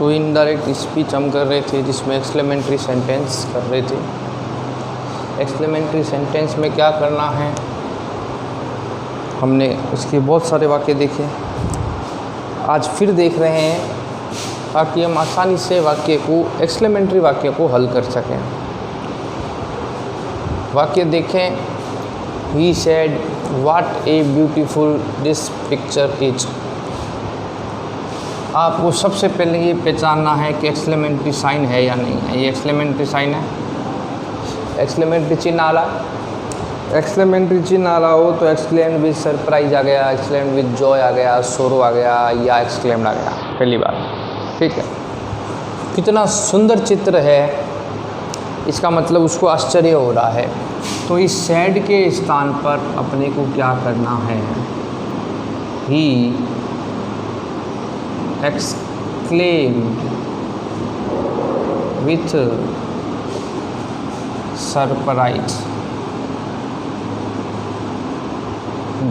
तो indirect speech हम कर रहे थे जिसमें एक्सक्लेमेटरी सेंटेंस कर रहे थे। एक्सक्लेमेटरी सेंटेंस में क्या करना है, हमने उसके बहुत सारे वाक्य देखे, आज फिर देख रहे हैं ताकि हम आसानी से वाक्य को, एक्सक्लेमेटरी वाक्य को हल कर सकें। वाक्य देखें, he said what a beautiful this picture is. आपको सबसे पहले ये पहचानना है कि एक्सक्लेमेटरी साइन है या नहीं है। ये एक्सक्लेमेटरी साइन है, एक्सक्लेमेटरी चिन्ह आ रहा। एक्सक्लेमेटरी चिन्ह आ रहा हो तो एक्सक्लेम्ड विद सरप्राइज आ गया, एक्सक्लेम्ड विद जॉय आ गया, सोरो आ गया या एक्सक्लेम्ड आ गया पहली बार। ठीक है, कितना सुंदर चित्र है, इसका मतलब उसको आश्चर्य हो रहा है। तो इस सैड के स्थान पर अपने को क्या करना है, ही exclaimed with surprise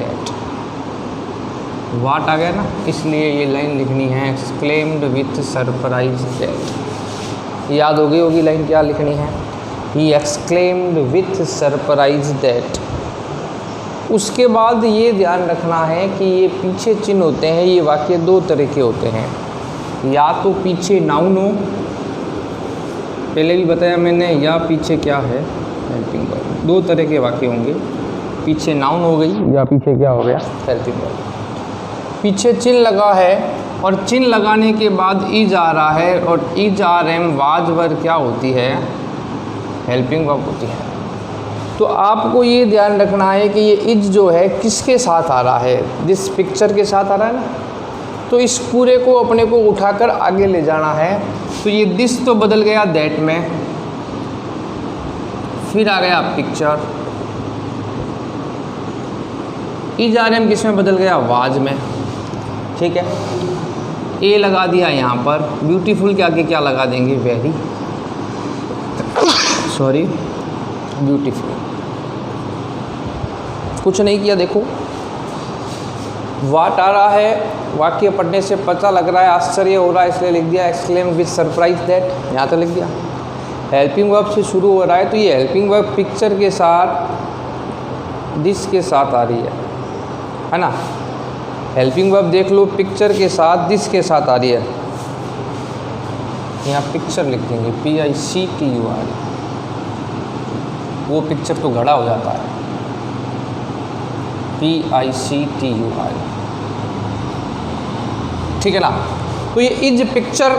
that। वाट आ गया ना, इसलिए ये लाइन लिखनी है exclaimed with surprise that। याद हो गई होगी लाइन क्या लिखनी है, he exclaimed with surprise that। उसके बाद ये ध्यान रखना है कि ये पीछे चिन्ह होते हैं, ये वाक्य दो तरह के होते हैं। या तो पीछे नाउन हो, पहले भी बताया मैंने, या पीछे क्या है हेल्पिंग वर्ब। दो तरह के वाक्य होंगे, पीछे नाउन हो गई या पीछे क्या हो गया हेल्पिंग वर्ब। पीछे चिन्ह लगा है और चिन्ह लगाने के बाद इज आ रहा है, और is are am was were क्या होती है, हेल्पिंग वर्ब होती है। तो आपको ये ध्यान रखना है कि ये इज जो है किसके साथ आ रहा है, दिस पिक्चर के साथ आ रहा है ना। तो इस पूरे को अपने को उठाकर आगे ले जाना है। तो ये दिस तो बदल गया दैट में, फिर आ गया पिक्चर। इज आर एम किस में बदल गया, वाज में। ठीक है, ए लगा दिया यहाँ पर, ब्यूटीफुल के आगे क्या लगा देंगे, वेरी सॉरी ब्यूटीफुल। कुछ नहीं किया, देखो वाट आ रहा है, वाक्य पढ़ने से पता लग रहा है आश्चर्य हो रहा है, इसलिए लिख दिया एक्सक्लेम विद सरप्राइज दैट, यहाँ तो लिख दिया। हेल्पिंग वर्ब से शुरू हो रहा है, तो ये हेल्पिंग वर्ब पिक्चर के साथ दिस के साथ आ रही है ना। हेल्पिंग वर्ब देख लो, पिक्चर के साथ दिस के साथ आ रही है। यहाँ पिक्चर लिख देंगे PICTUR, वो पिक्चर तो घड़ा हो जाता है, PICTUR। ठीक है ना। तो ये इज पिक्चर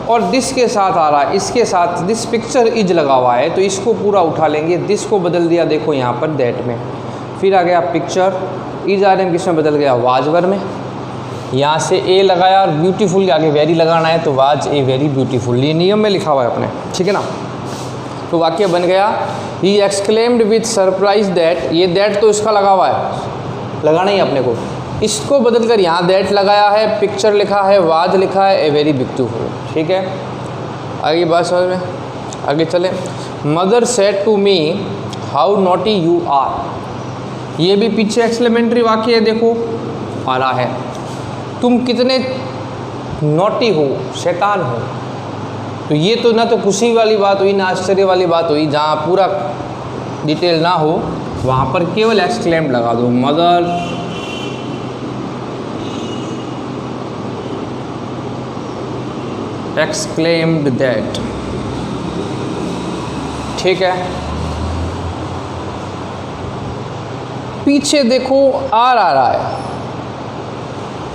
और दिस के साथ आ रहा है, इसके साथ दिस पिक्चर इज लगा हुआ है, तो इसको पूरा उठा लेंगे। दिस को बदल दिया देखो यहाँ पर दैट में, फिर आ गया पिक्चर। इज आर एम किस में बदल गया, वाज वर में। यहाँ से ए लगाया और ब्यूटीफुल के आगे वेरी लगाना है, तो वाज ए वेरी ब्यूटीफुल, ये नियम में लिखा हुआ है अपने। ठीक है ना। तो वाक्य बन गया he exclaimed with surprise that. ये दैट तो इसका लगा हुआ है, लगाना ही अपने को, इसको बदल कर यहाँ दैट लगाया है, पिक्चर लिखा है, वाज लिखा है, ए वेरी ब्यूटीफुल। ठीक है, आगे बात समझ में, आगे चले। Mother said to me how naughty you are. ये भी पीछे एक्सक्लेमेटरी वाक्य है, देखो आ रहा है, तुम कितने नॉटी हो, शैतान हो। तो ये तो ना तो खुशी वाली बात हुई ना आश्चर्य वाली बात हुई, जहाँ पूरा डिटेल ना हो वहाँ पर केवल एक्सक्लेम्ड लगा दो, मदर एक्सक्लेम्ड दैट। ठीक है, पीछे देखो आर आ रहा है,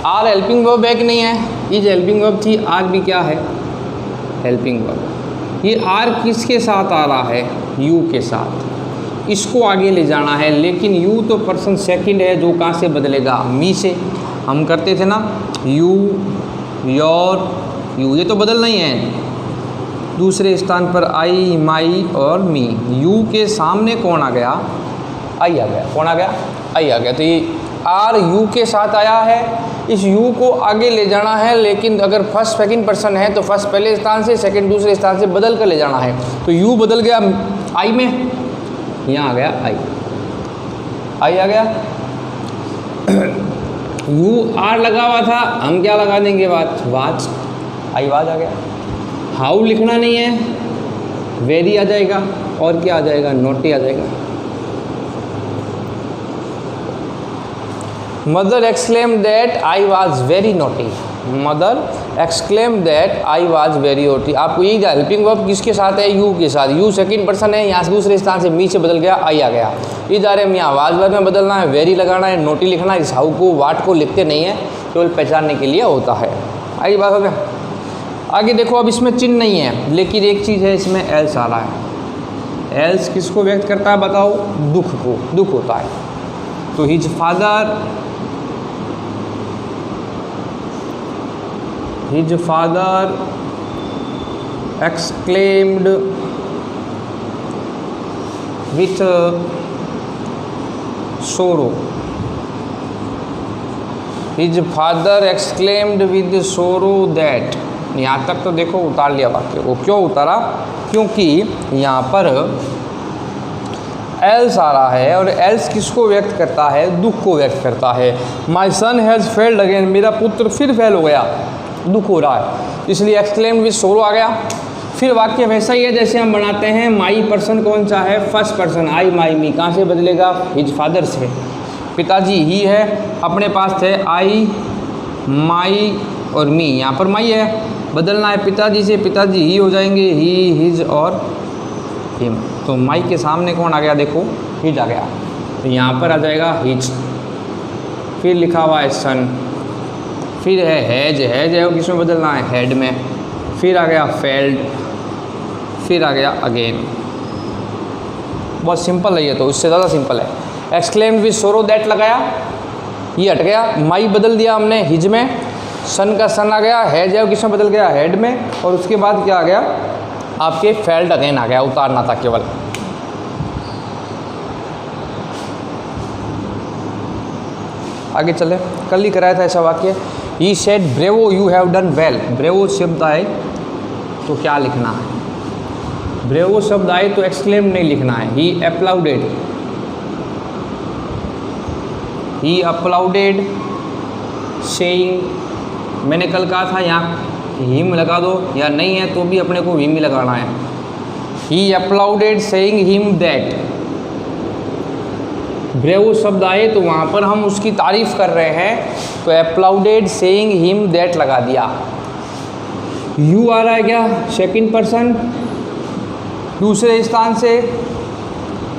आर हेल्पिंग वर्ब है कि नहीं है, इज हेल्पिंग वर्ब थी, आर भी क्या है हेल्पिंग वर्ब। ये आर किसके साथ आ रहा है, यू के साथ, इसको आगे ले जाना है। लेकिन यू तो पर्सन सेकंड है, जो कहाँ से बदलेगा, मी से। हम करते थे ना यू, योर, यू, ये तो बदलना ही है। दूसरे स्थान पर आई, माई और मी। यू के सामने कौन आ गया, आई आ गया। कौन आ गया, आई आ गया। तो ये आर यू के साथ आया है, इस यू को आगे ले जाना है। लेकिन अगर फर्स्ट सेकंड पर्सन है तो फर्स्ट पहले स्थान से, सेकंड दूसरे स्थान से बदल कर ले जाना है। तो यू बदल गया आई में, यहाँ आ गया आई, आई आ गया। यू आर लगा हुआ था, हम क्या लगा देंगे, बात वाज। आई वाज आ गया। हाउ लिखना नहीं है, वेरी आ जाएगा और क्या आ जाएगा, नोटी आ जाएगा। Mother exclaim that I was very naughty, mother exclaim that I was very naughty. आपको यही हेल्पिंग वर्ब किसके साथ है, यू के साथ। यू सेकंड पर्सन है, यहाँ से दूसरे स्थान से मी से बदल गया, आई आ गया। इधर में यहाँ वाज वर्ब में बदलना है, वेरी लगाना है, नोटी लिखना है। इस हाउ को वाट को लिखते नहीं है, केवल पहचानने के लिए होता है। आई बात हो गया। आगे देखो, अब इसमें चिन्ह नहीं है, लेकिन एक चीज़ है इसमें एल्स आ रहा है। एल्स किसको व्यक्त करता है बताओ, दुख को, दुख होता है। तो his father exclaimed with sorrow, his father exclaimed with sorrow that, यहाँ तक तो देखो उतार लिया वाक्य को। क्यों उतारा, क्योंकि यहाँ पर एल्स आ रहा है, और एल्स किसको व्यक्त करता है, दुख को व्यक्त करता है। माई सन हैज़ फेल्ड अगेन, मेरा पुत्र फिर फेल हो गया, दुख हो रहा है, इसलिए एक्सक्लेम विद सोरो आ गया। फिर वाक्य वैसा ही है जैसे हम बनाते हैं। माई पर्सन कौन सा है, फर्स्ट पर्सन, आई माई मी, कहाँ से बदलेगा, हिज फादर से। पिताजी ही है, अपने पास थे आई माई और मी, यहाँ पर माई है, बदलना है पिताजी से, पिताजी ही हो जाएंगे, ही हिज और हिम। तो माई के सामने कौन आ गया, देखो हिज आ गया, तो यहाँ पर आ जाएगा हिज। फिर लिखा हुआ है सन, फिर है हैज, हैज है वो किसमें बदलना है, हेड में। फिर आ गया फेल्ड, फिर आ गया अगेन। बहुत सिंपल है ये, तो इससे ज़्यादा सिंपल है। एक्सक्लेम्ड विद सोरो दैट लगाया, ये हट गया, माई बदल दिया हमने हिज में, सन का सन आ गया, हैज है वो किसमें बदल गया, हेड में, और उसके बाद क्या आ गया आपके फेल्ड अगेन आ गया, उतारना था केवल। आगे चले, कल ही कराया था ऐसा वाक्य। He said bravo you have done well, bravo शब्द आए तो क्या लिखना है, ब्रेवो शब्द आए तो एक्सक्लेम नहीं लिखना है। ही अप्लाउडेड, ही अप्लाउडेड सेइंग, मैंने कल कहा था यहाँ हिम लगा दो, या नहीं है तो भी अपने को हिम ही लगाना है। ही अप्लाउडेड सेइंग हिम दैट, ब्रेवो शब्द आए तो वहाँ पर हम उसकी तारीफ़ कर रहे हैं, तो अप्लाउडेड सेइंग हिम दैट लगा दिया। यू आ रहा है क्या, सेकंड पर्सन, दूसरे स्थान से,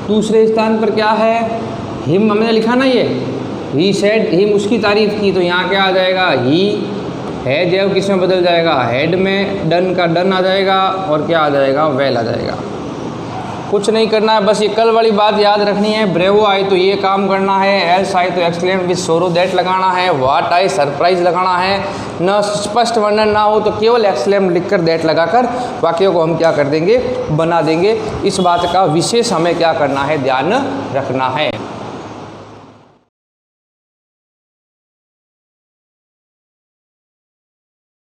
दूसरे स्थान पर क्या है, हिम हमने लिखा ना, ये ही सेड हिम, उसकी तारीफ़ की, तो यहाँ क्या आ जाएगा, ही हैज है वो किसमें बदल जाएगा, हेड में, डन का डन आ जाएगा, और क्या आ जाएगा, वेल आ जाएगा। कुछ नहीं करना है, बस ये कल वाली बात याद रखनी है। ब्रेवो आए तो ये काम करना है, एल्स आए तो एक्सक्लेम विद सोरो दैट लगाना है, व्हाट आए सरप्राइज लगाना है। न स्पष्ट वर्णन ना हो तो केवल एक्सक्लेम लिखकर दैट लगाकर वाक्यों को हम क्या कर देंगे, बना देंगे। इस बात का विशेष हमें क्या करना है, ध्यान रखना है।